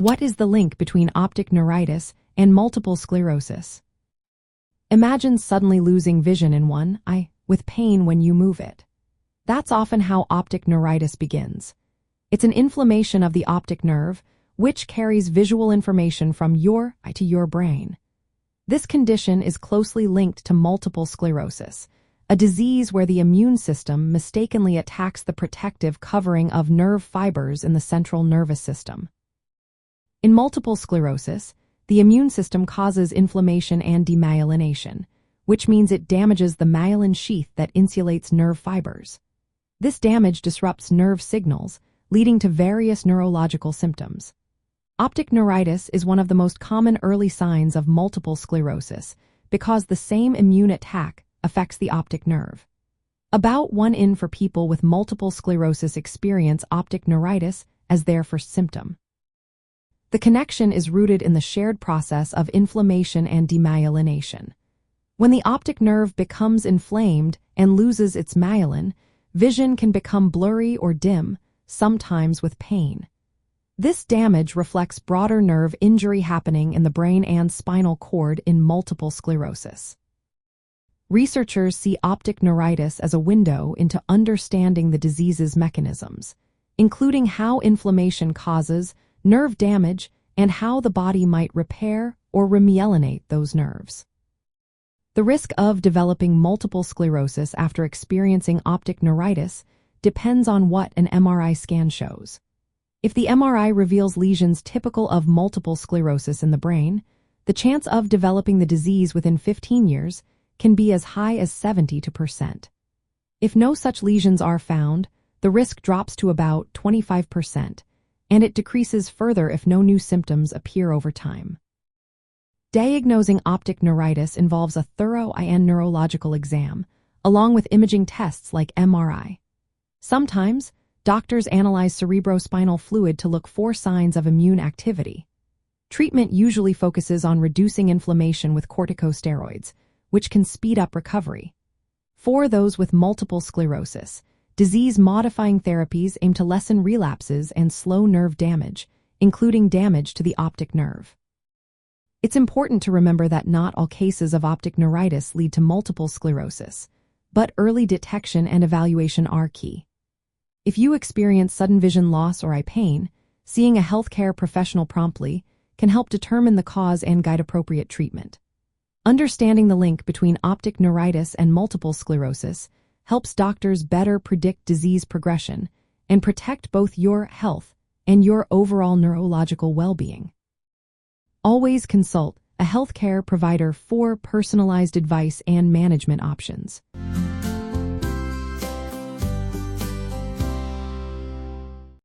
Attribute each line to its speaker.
Speaker 1: What is the link between optic neuritis and multiple sclerosis? Imagine suddenly losing vision in one eye, with pain when you move it. That's often how optic neuritis begins. It's an inflammation of the optic nerve, which carries visual information from your eye to your brain. This condition is closely linked to multiple sclerosis, a disease where the immune system mistakenly attacks the protective covering of nerve fibers in the central nervous system. In multiple sclerosis, the immune system causes inflammation and demyelination, which means it damages the myelin sheath that insulates nerve fibers. This damage disrupts nerve signals, leading to various neurological symptoms. Optic neuritis is one of the most common early signs of multiple sclerosis because the same immune attack affects the optic nerve. About 1 in 4 people with multiple sclerosis experience optic neuritis as their first symptom. The connection is rooted in the shared process of inflammation and demyelination. When the optic nerve becomes inflamed and loses its myelin, vision can become blurry or dim, sometimes with pain. This damage reflects broader nerve injury happening in the brain and spinal cord in multiple sclerosis. Researchers see optic neuritis as a window into understanding the disease's mechanisms, including how inflammation causes nerve damage and how the body might repair or remyelinate those nerves. The risk of developing multiple sclerosis after experiencing optic neuritis depends on what an MRI scan shows. If the MRI reveals lesions typical of multiple sclerosis in the brain, the chance of developing the disease within 15 years can be as high as 70%. If no such lesions are found, the risk drops to about 25%, and it decreases further if no new symptoms appear over time. Diagnosing optic neuritis involves a thorough eye and neurological exam, along with imaging tests like MRI. Sometimes, doctors analyze cerebrospinal fluid to look for signs of immune activity. Treatment usually focuses on reducing inflammation with corticosteroids, which can speed up recovery. For those with multiple sclerosis, disease-modifying therapies aim to lessen relapses and slow nerve damage, including damage to the optic nerve. It's important to remember that not all cases of optic neuritis lead to multiple sclerosis, but early detection and evaluation are key. If you experience sudden vision loss or eye pain, seeing a healthcare professional promptly can help determine the cause and guide appropriate treatment. Understanding the link between optic neuritis and multiple sclerosis helps doctors better predict disease progression and protect both your health and your overall neurological well-being. Always consult a healthcare provider for personalized advice and management options.